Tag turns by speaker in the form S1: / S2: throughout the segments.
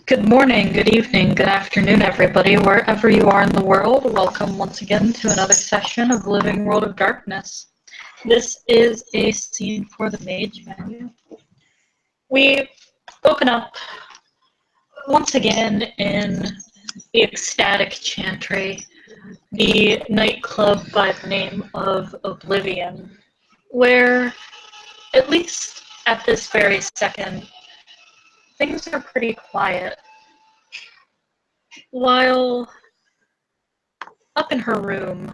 S1: Good morning, good evening, good afternoon, everybody, wherever you are in the world. Welcome once again to another session of Living World of Darkness. This is a scene for the Mage Manual. We open up once again in the Ecstatic Chantry, the nightclub by the name of Oblivion, where, at least at this very second, things are pretty quiet. While up in her room,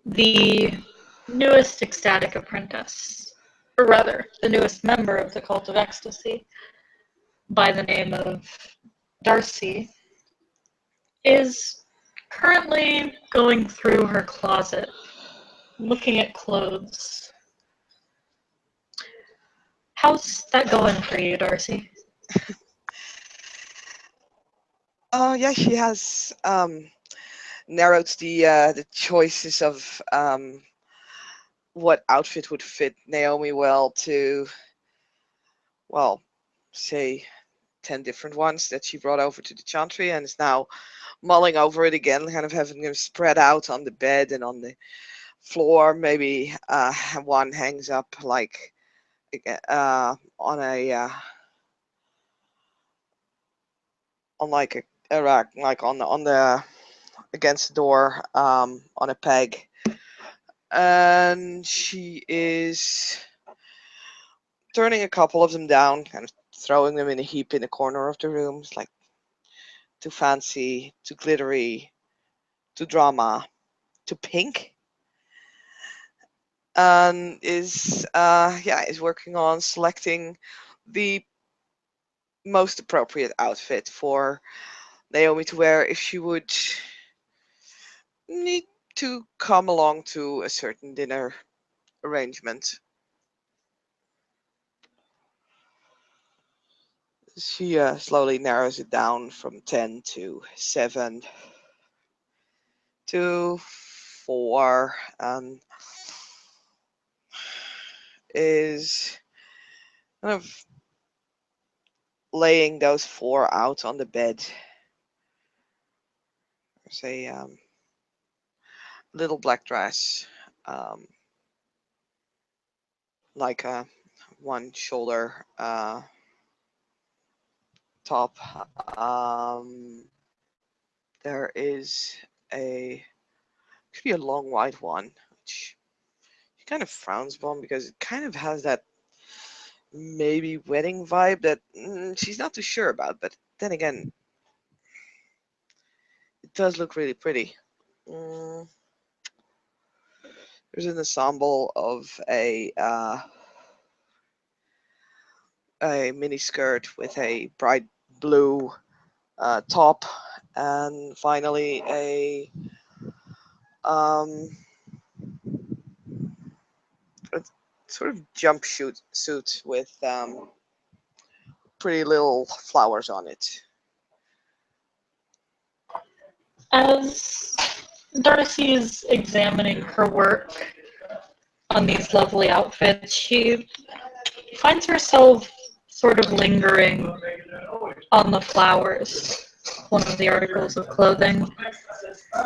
S1: the newest ecstatic apprentice, or rather, the newest member of the Cult of Ecstasy, by the name of Darcy, is currently going through her closet, looking at clothes. How's that going for you, Darcy?
S2: Oh yeah, she has narrowed the choices of what outfit would fit Naomi well to, well, say 10 different ones that she brought over to the Chantry and is now mulling over it again, kind of having them spread out on the bed and on the floor. Maybe one hangs up like on a on like a rack, like on the against the door on a peg, and she is turning a couple of them down, kind of throwing them in a heap in the corner of the room. It's like too fancy, too glittery, too drama, too pink, and is working on selecting the most appropriate outfit for Naomi to wear if she would need to come along to a certain dinner arrangement. She slowly narrows it down from 10 to 7 to 4, and is kind of laying those 4 out on the bed. There's a little black dress, like a one shoulder top. There is actually a long white one, which she kind of frowns upon because it kind of has that maybe wedding vibe that she's not too sure about. But then again, it does look really pretty. Mm, there's an ensemble of a mini skirt with a bright blue top, and finally um, a sort of jumpsuit suit with pretty little flowers on it.
S1: As Darcy is examining her work on these lovely outfits, she finds herself sort of lingering on the flowers, one of the articles of clothing.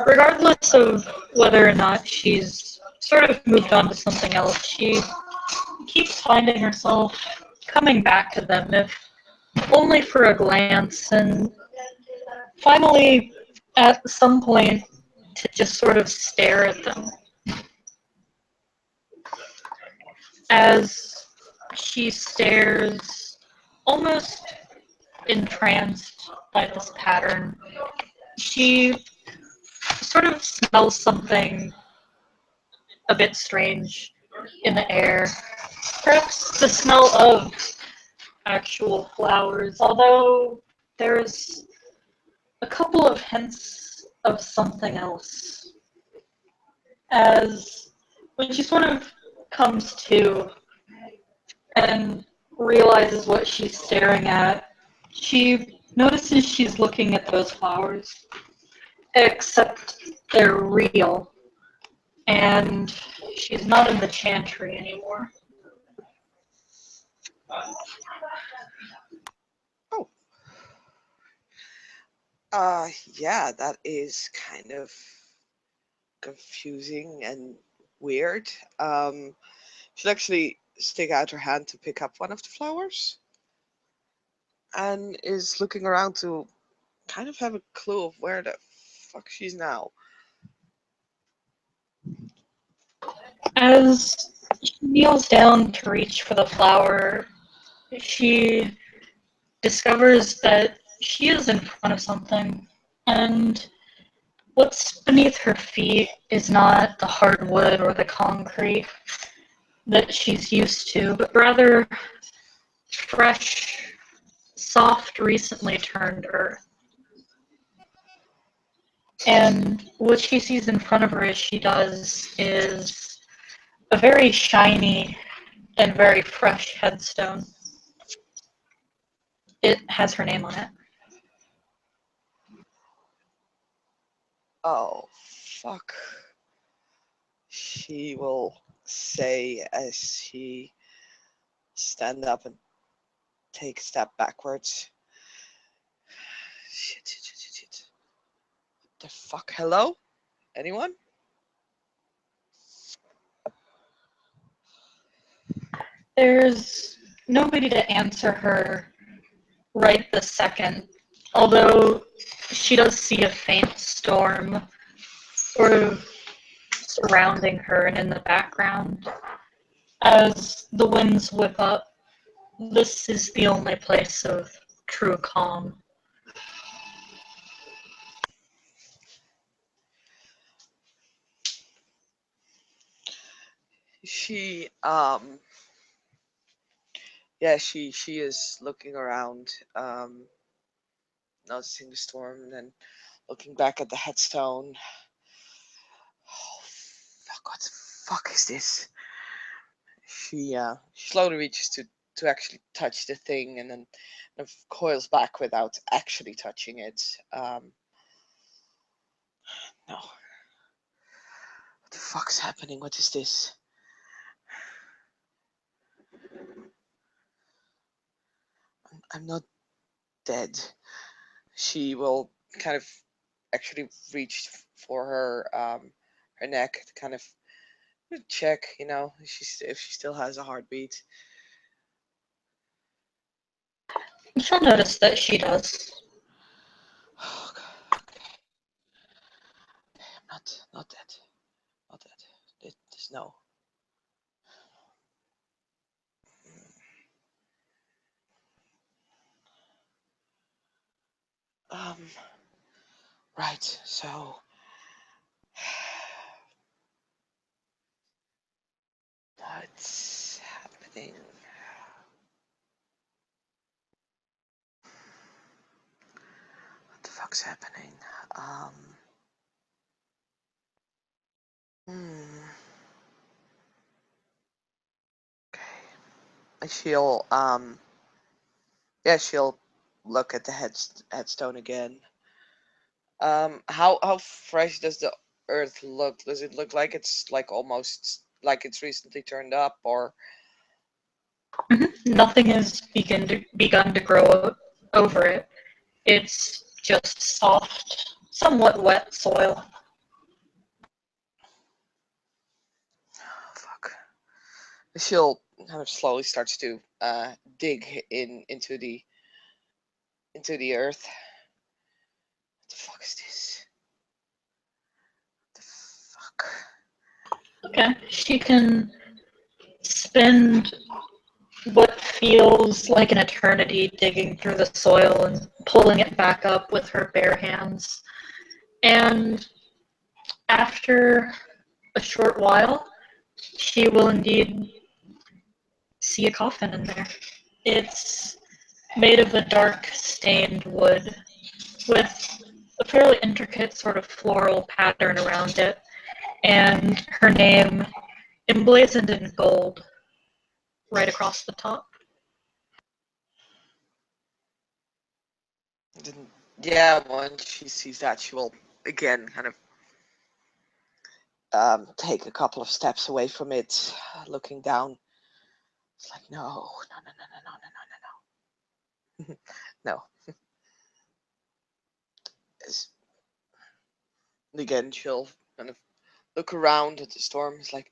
S1: Regardless of whether or not she's sort of moved on to something else, she keeps finding herself coming back to them, if only for a glance, and finally, at some point, to just sort of stare at them. As she stares, almost entranced by this pattern, she sort of smells something a bit strange in the air. Perhaps the smell of actual flowers, although there's a couple of hints of something else. As when she sort of comes to and realizes what she's staring at, she notices she's looking at those flowers, except they're real, and she's not in the chantry anymore.
S2: Oh, Yeah, that is kind of confusing and weird. She'll actually stick out her hand to pick up one of the flowers and is looking around to kind of have a clue of where the fuck she's now.
S1: As she kneels down to reach for the flower, she discovers that she is in front of something, and what's beneath her feet is not the hardwood or the concrete that she's used to, but rather fresh, soft, recently turned earth. And what she sees in front of her as she does is a very shiny and very fresh headstone. It has her name on it.
S2: Oh, fuck. She will say as she stand up and take a step backwards. Shit. What the fuck? Hello? Anyone?
S1: There's nobody to answer her right this second, although she does see a faint storm sort of surrounding her and in the background. As the winds whip up, this is the only place of true calm.
S2: She yeah, she is looking around, noticing the storm, and then looking back at the headstone. Oh fuck! What the fuck is this? She slowly reaches to actually touch the thing, and then kind of coils back without actually touching it. No, what the fuck's happening? What is this? I'm not dead. She will kind of actually reach for her neck to kind of check, if she still has a heartbeat.
S1: She'll notice that she does.
S2: Oh, God. Okay. I'm not dead. Not dead. There's no. Um. Right. So. What's happening? What the fuck's happening? Um. Hmm. Okay. And she'll look at the headstone again. How fresh does the earth look? Does it look like it's like almost like it's recently turned up, or
S1: Nothing has begun to grow over it. It's just soft, somewhat wet soil.
S2: fuck? She'll kind of slowly starts to dig into the earth. What the fuck is this? What the fuck?
S1: Okay, she can spend what feels like an eternity digging through the soil and pulling it back up with her bare hands. And after a short while, she will indeed see a coffin in there. It's made of a dark stained wood with a fairly intricate sort of floral pattern around it, and her name emblazoned in gold right across the top.
S2: Then, yeah, when she sees that, she will again kind of take a couple of steps away from it, looking down. It's like no. No. And again, she'll kind of look around at the storm. It's like,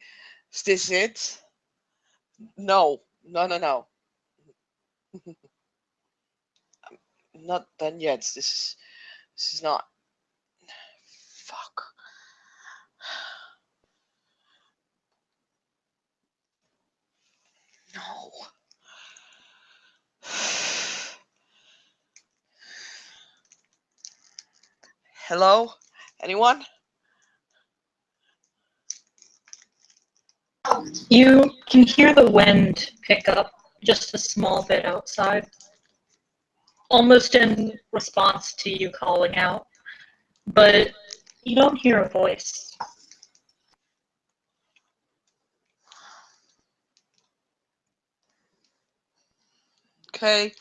S2: is this it? No, no, no, no. I'm not done yet. This is not. Fuck. No. Hello? Anyone?
S1: You can hear the wind pick up just a small bit outside, almost in response to you calling out, but you don't hear a voice.
S2: Okay.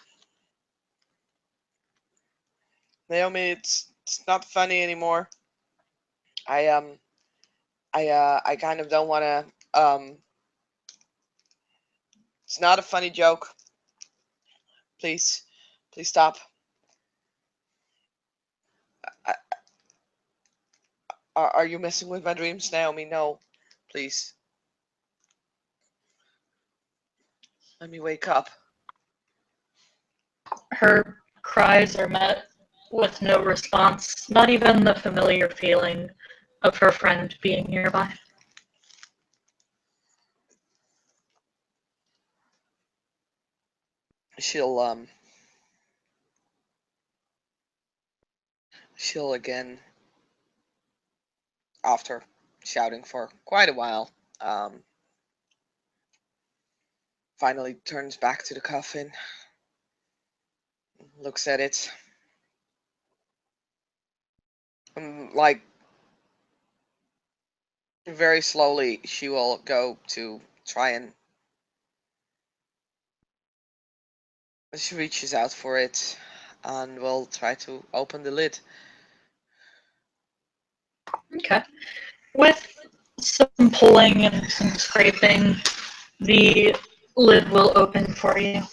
S2: Naomi, it's not funny anymore. I kind of don't want to. It's not a funny joke. Please stop. I, are you messing with my dreams, Naomi? No, please. Let me wake up.
S1: Her cries are met with no response, not even the familiar feeling of her friend being nearby.
S2: She'll again, after shouting for quite a while, finally turns back to the coffin, looks at it, like very slowly she will go to try and she reaches out for it and will try to open the lid.
S1: Okay. With some pulling and some scraping, the lid will open for you.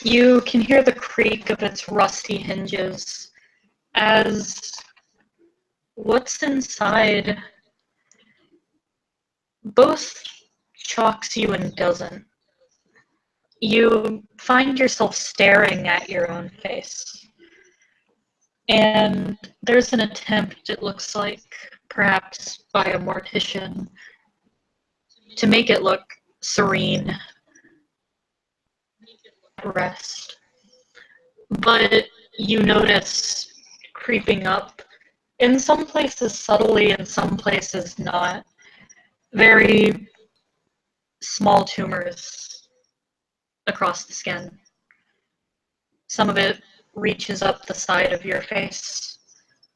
S1: You can hear the creak of its rusty hinges as what's inside both shocks you and doesn't. You find yourself staring at your own face. And there's an attempt, it looks like, perhaps by a mortician, to make it look serene, at rest. But you notice creeping up, in some places subtly, in some places not, very small tumors across the skin. Some of it reaches up the side of your face.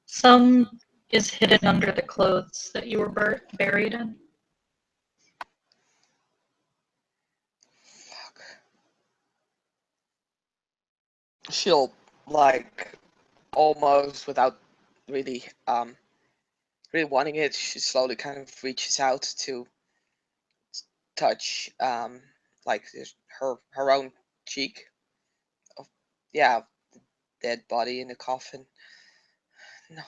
S1: Some is hidden under the clothes that you were buried in.
S2: Fuck. She'll, like, almost without really really wanting it, she slowly kind of reaches out to touch like her own cheek of, yeah, the dead body in the coffin. No,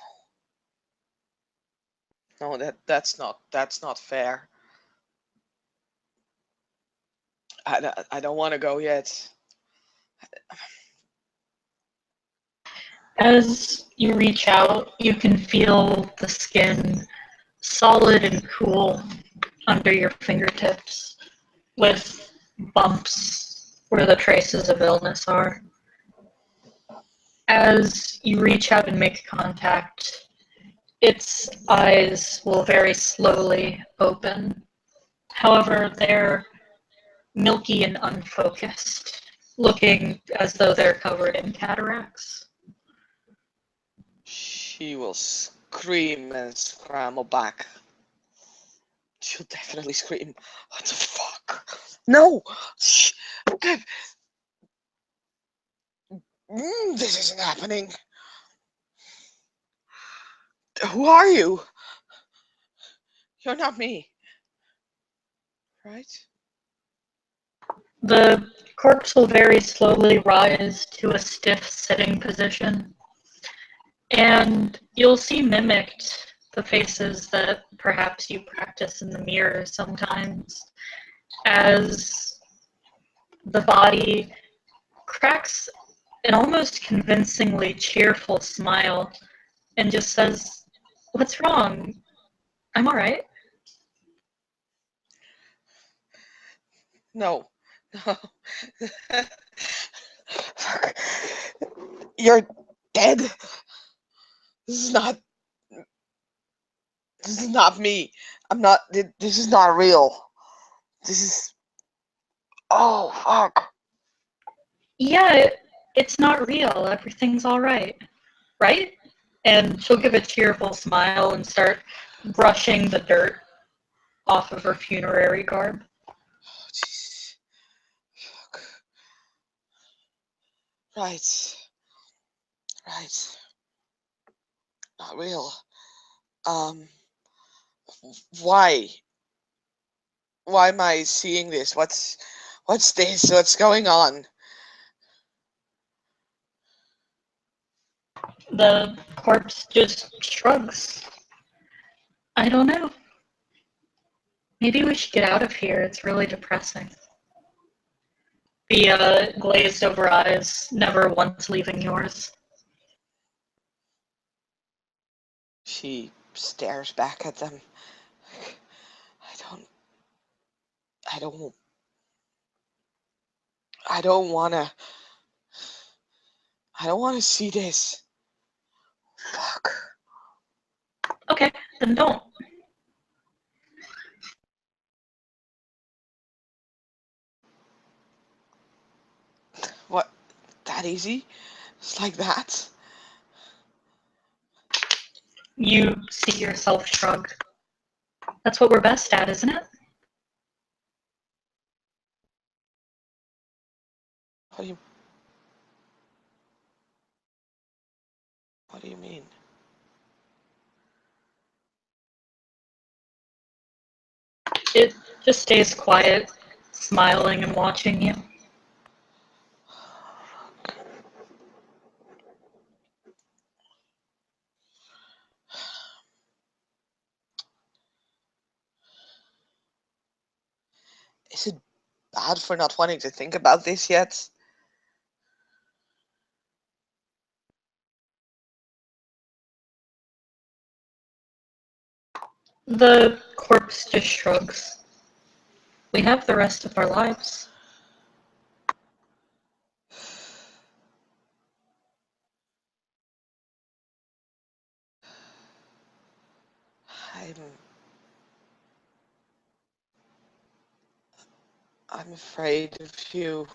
S2: no, that's not fair. I don't want to go yet.
S1: As you reach out, you can feel the skin solid and cool under your fingertips, with bumps where the traces of illness are. As you reach out and make contact, its eyes will very slowly open. However, they're milky and unfocused, looking as though they're covered in cataracts.
S2: She will scream and scramble back. She'll definitely scream. What the fuck? No! Shh! This isn't happening. Who are you? You're not me. Right?
S1: The corpse will very slowly rise to a stiff sitting position, and you'll see mimicked the faces that perhaps you practice in the mirror sometimes, as the body cracks an almost convincingly cheerful smile and just says, "What's wrong? I'm all right."
S2: No. No. Fuck. You're dead. This is not. This is not me. I'm not. This is not real. This is. Oh fuck.
S1: Yeah, it's not real. Everything's all right. Right? And she'll give a cheerful smile and start brushing the dirt off of her funerary garb.
S2: Oh, jeez. Fuck. Right. Right. Not real. Um. Why? Why am I seeing this? What's this? What's going on?
S1: The corpse just shrugs. I don't know. Maybe we should get out of here. It's really depressing. The glazed over eyes never once leaving yours.
S2: She stares back at them. I don't. I don't. I don't wanna. I don't wanna see this. Fuck.
S1: Okay, then don't.
S2: What? That easy? It's like that?
S1: You see yourself shrug. That's what we're best at, isn't it?
S2: What do you? What do you mean?
S1: It just stays quiet, smiling and watching you.
S2: Is it bad for not wanting to think about this yet?
S1: The corpse just shrugs. We have the rest of our lives.
S2: I'm afraid of you.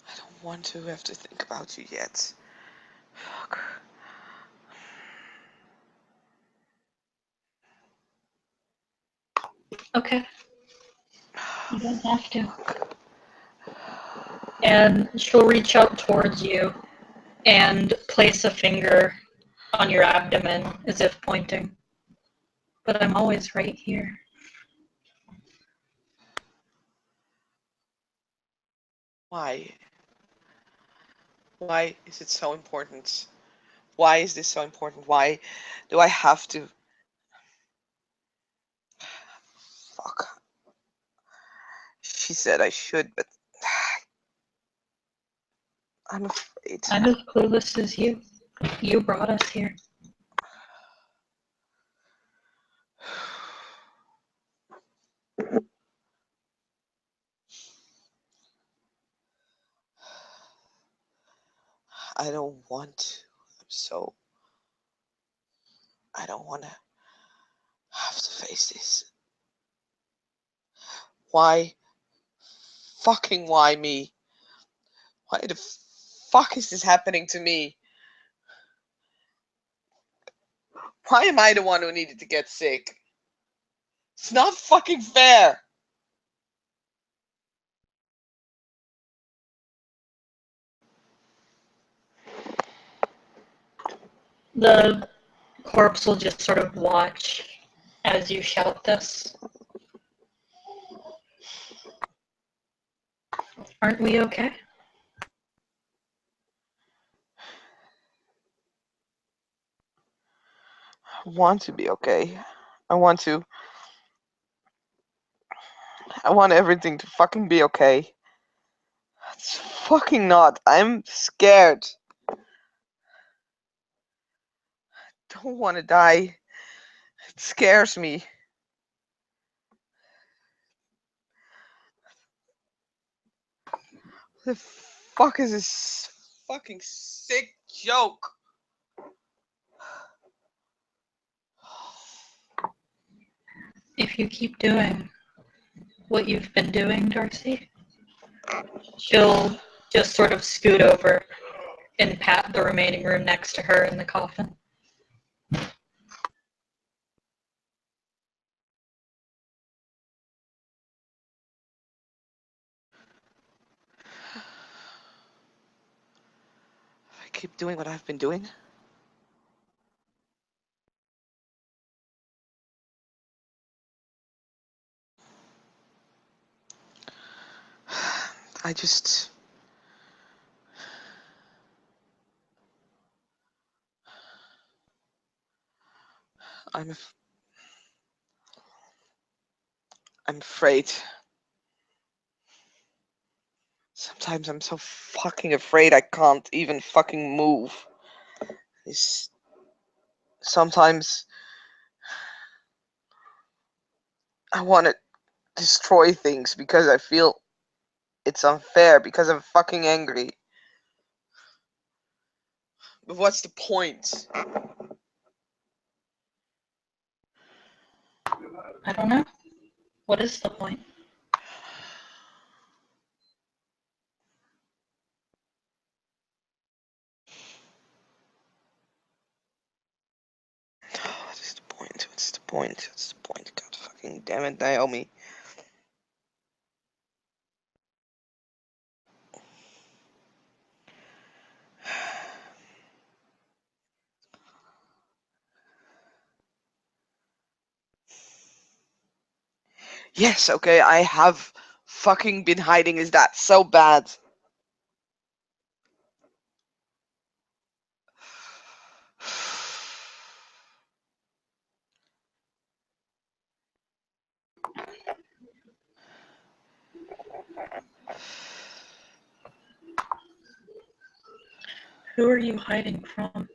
S2: I don't want to have to think about you yet. Fuck.
S1: Okay, you don't have to. And she'll reach out towards you and place a finger on your abdomen as if pointing. But I'm always right here.
S2: Why? Why is it so important? Why is this so important? Why do I have to? Fuck. She said I should, but I'm afraid.
S1: I'm as clueless as you. You brought us here.
S2: I don't want to. I don't want to have to face this. Why? Fucking why me? Why the fuck is this happening to me? Why am I the one who needed to get sick? It's not fucking fair.
S1: The corpse will just sort of watch as you shout this. Aren't we okay?
S2: I want to be okay. I want everything to fucking be okay. It's fucking not. I'm scared. Don't want to die. It scares me. The fuck is this fucking sick joke?
S1: If you keep doing what you've been doing, Darcy, she'll just sort of scoot over and pat the remaining room next to her in the coffin.
S2: If I keep doing what I've been doing, I just... I'm afraid. Sometimes I'm so fucking afraid I can't even fucking move. Sometimes I want to destroy things because I feel it's unfair, because I'm fucking angry. But what's the point?
S1: I don't know. What is the point?
S2: What is the point? What's the point? What's the point? God fucking damn it, Naomi. Yes, okay, I have fucking been hiding. Is that so bad?
S1: Who are you hiding from?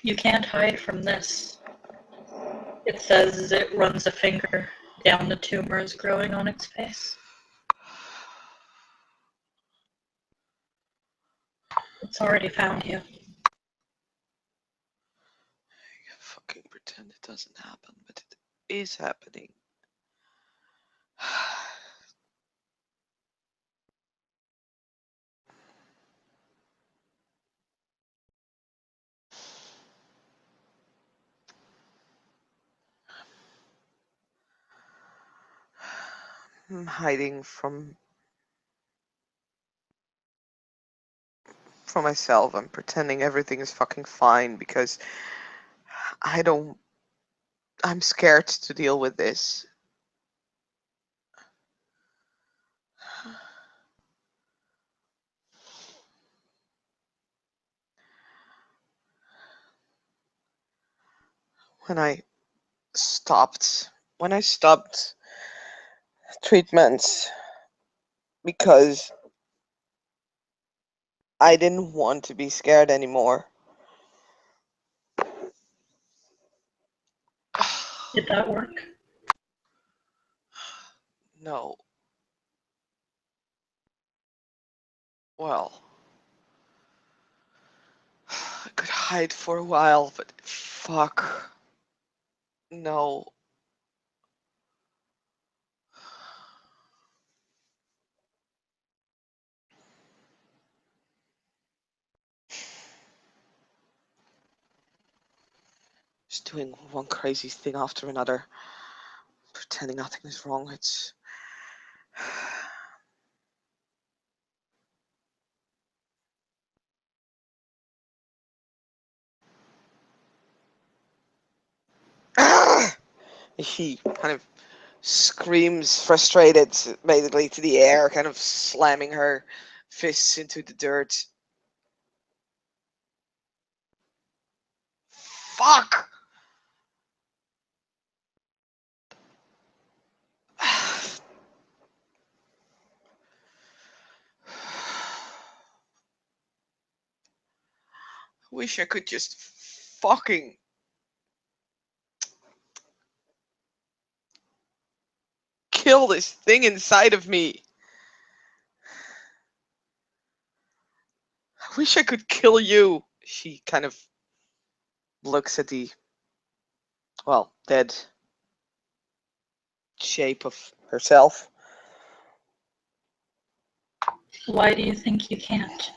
S1: You can't hide from this. It says as it runs a finger down the tumors growing on its face. It's already found you.
S2: You fucking pretend it doesn't happen, but it is happening. I'm hiding from myself. I'm pretending everything is fucking fine because I'm scared to deal with this. When I stopped treatments because I didn't want to be scared anymore.
S1: Did that work?
S2: No. Well, I could hide for a while, but fuck. No. Just doing one crazy thing after another. Pretending nothing is wrong. It's... He kind of screams frustrated, basically, to the air, kind of slamming her fists into the dirt. Fuck! Wish I could just fucking kill this thing inside of me. I wish I could kill you. She kind of looks at the, well, dead shape of herself.
S1: Why do you think you can't?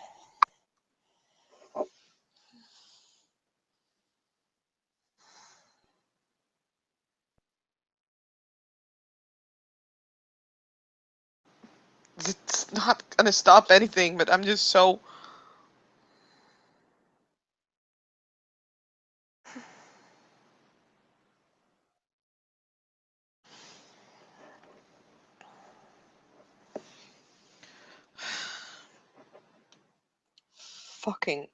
S2: It's not gonna stop anything, but I'm just so. Fucking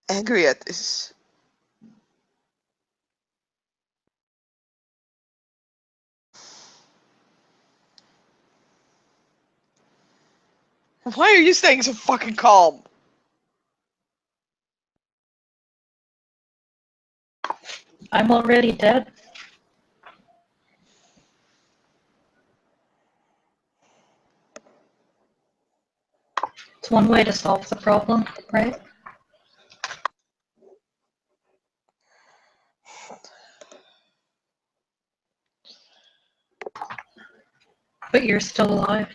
S2: angry at this. Why are you staying so fucking calm?
S1: I'm already dead. It's one way to solve the problem, right? But you're still alive.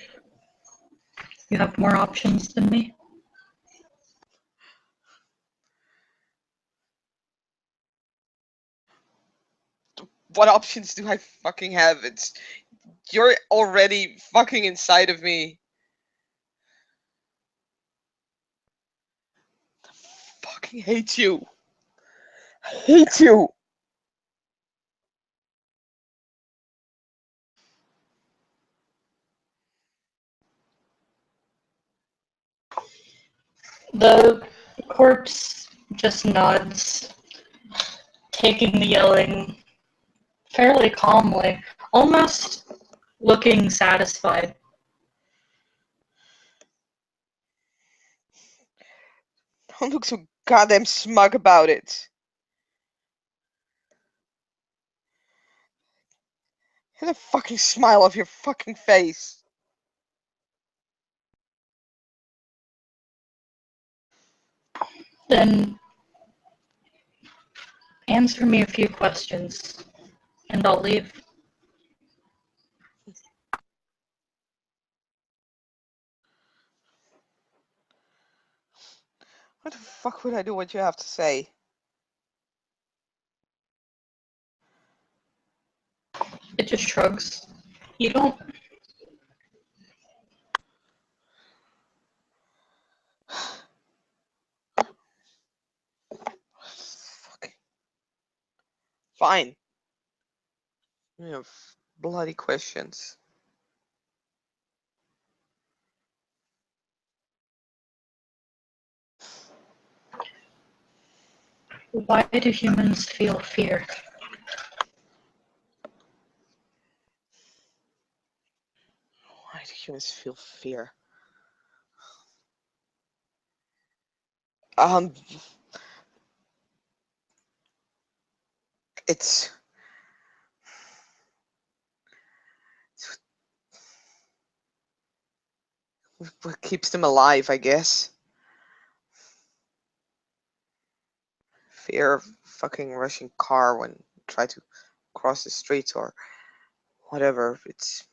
S1: You have more options than me.
S2: What options do I fucking have? You're already fucking inside of me. I fucking hate you. I hate you.
S1: The corpse just nods, taking the yelling fairly calmly, almost looking satisfied.
S2: Don't look so goddamn smug about it. Get a fucking smile off your fucking face.
S1: Then answer me a few questions, and I'll leave.
S2: What the fuck would I do what you have to say?
S1: It just shrugs. You don't.
S2: Fucking fine. You have bloody questions.
S1: Why do humans feel fear?
S2: Why do humans feel fear? Um, it's what keeps them alive, I guess. Fear of fucking rushing car when try to cross the street or whatever. It's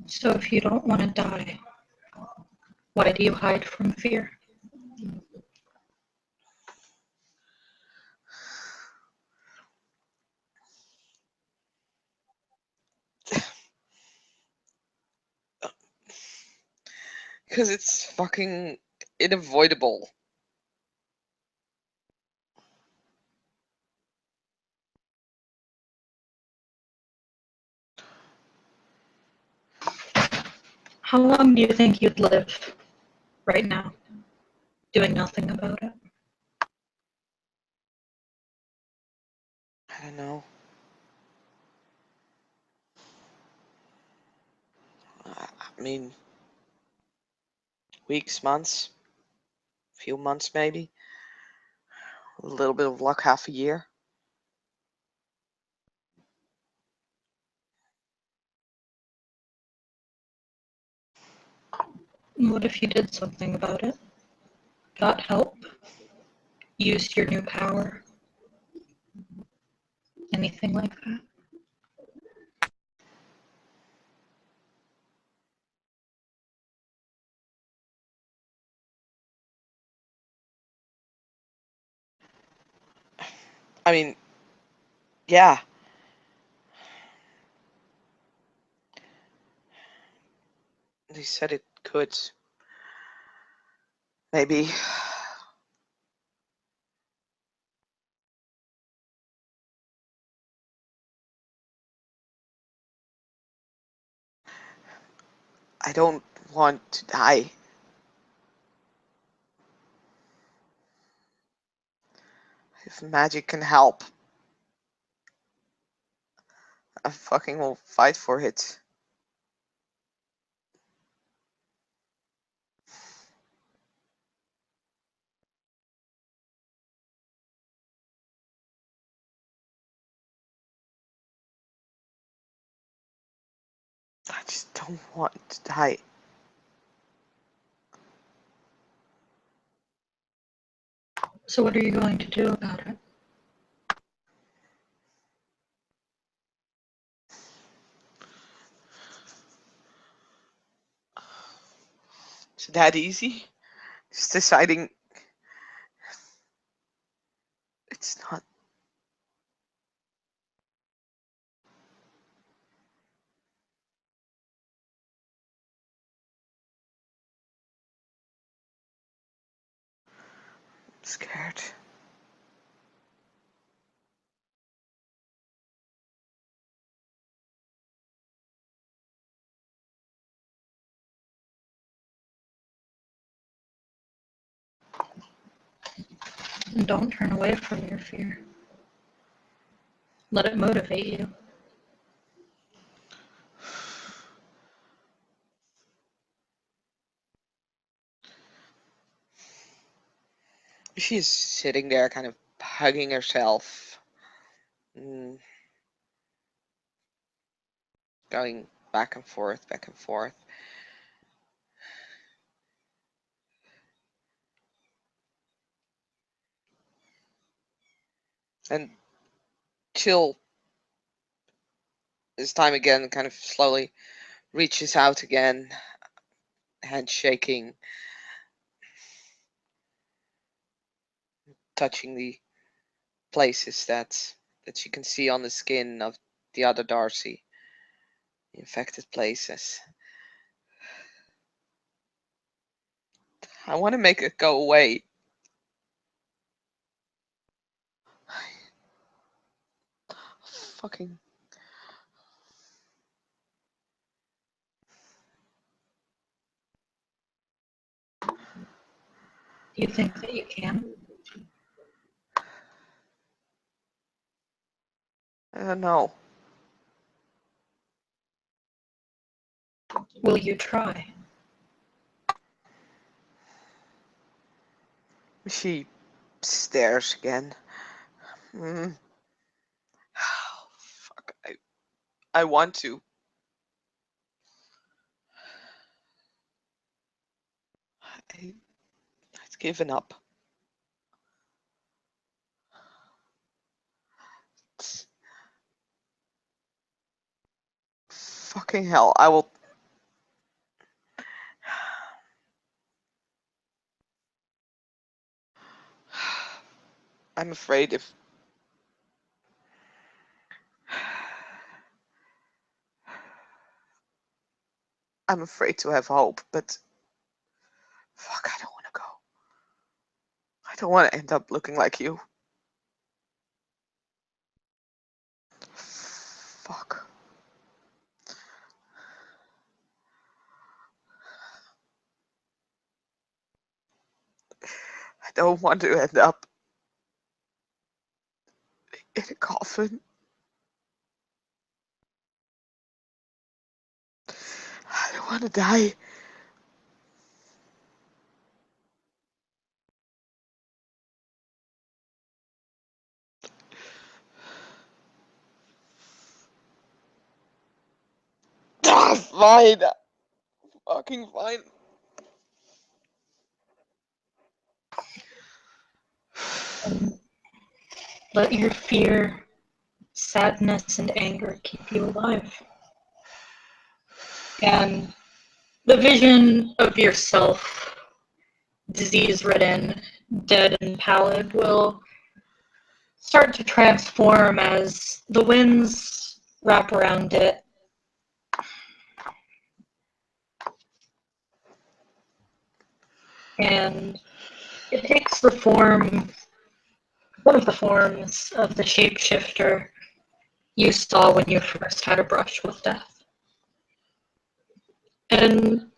S1: So if you don't want to die, why do you hide from fear?
S2: Because it's fucking unavoidable.
S1: How long do you think you'd live right now, doing nothing about it?
S2: I don't know. I mean, weeks, months, few months maybe. A little bit of luck, half a year.
S1: What if you did something about it? Got help? Used your new power? Anything like that?
S2: I mean, yeah. They said it could. Maybe. I don't want to die. If magic can help, I fucking will fight for it. I just don't want to die.
S1: So what are you going to do about it?
S2: Is it that easy? Just deciding it's not. I'm scared.
S1: And don't turn away from your fear. Let it motivate you.
S2: She's sitting there, kind of hugging herself, going back and forth, back and forth. And Chill, this time again, kind of slowly reaches out again, hand shaking, touching the places that you can see on the skin of the other Darcy, the infected places. I want to make it go away. Fucking.
S1: Do you think that you can?
S2: I don't know.
S1: Will you try?
S2: She stares again. Mm. Fuck. I want to. I've given up. Fucking hell. I will. I'm afraid if. I'm afraid to have hope, but Fuck, I don't want to go. I don't want to end up looking like you. Fuck. I don't want to end up in a coffin. I don't want to die. Ah, fine. Fucking fine.
S1: And let your fear, sadness, and anger keep you alive. And the vision of yourself, disease-ridden, dead and pallid, will start to transform as the winds wrap around it. And it takes the form, one of the forms of the shapeshifter you saw when you first had a brush with death. And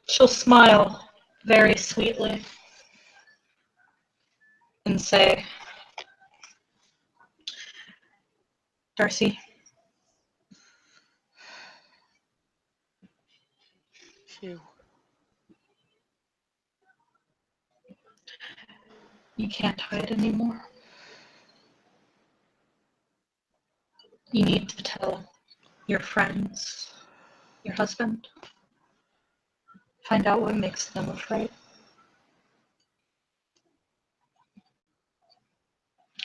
S1: she'll smile very sweetly and say, Darcy, you can't hide anymore. You need to tell your friends, your husband, find out what makes them afraid.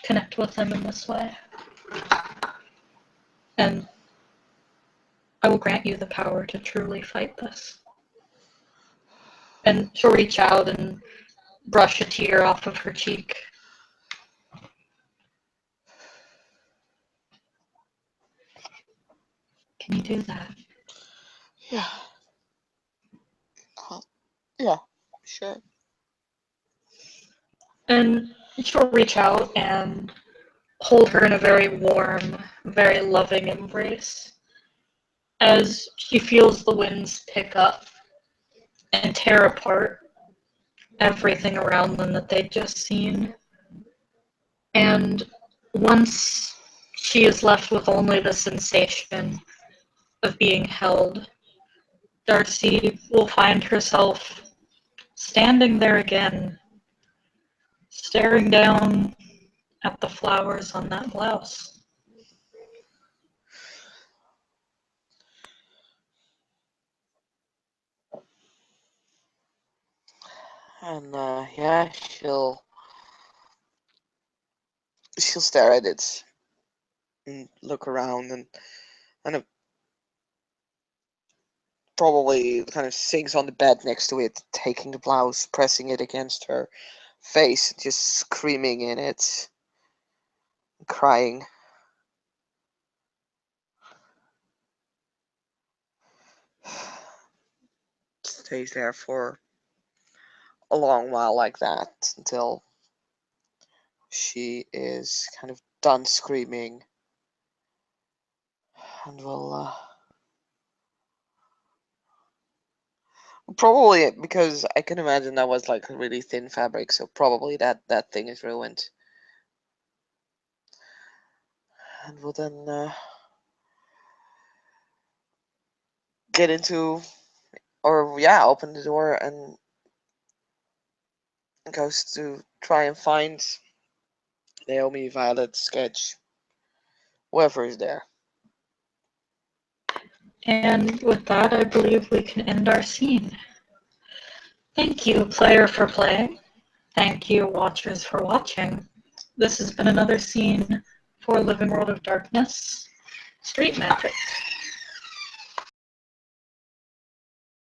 S1: Connect with them in this way. And I will grant you the power to truly fight this. And she'll reach out and brush a tear off of her cheek. Can you do that?
S2: Yeah. Yeah, sure.
S1: And she'll reach out and hold her in a very warm, very loving embrace as she feels the winds pick up and tear apart everything around them that they'd just seen. And once she is left with only the sensation of being held, Darcy will find herself standing there again, staring down at the flowers on that blouse.
S2: And yeah, she'll stare at it and look around and kind of probably kind of sinks on the bed next to it, taking the blouse, pressing it against her face, just screaming in it, crying. Stays there for a long while like that until she is kind of done screaming and will probably, because I can imagine that was like a really thin fabric, so probably that thing is ruined, and will then get into, or yeah, open the door and goes to try and find Naomi, Violet, Sketch, whoever is there.
S1: And with that, I believe we can end our scene. Thank you, player, for playing. Thank you, watchers, for watching. This has been another scene for Living World of Darkness Street Magic.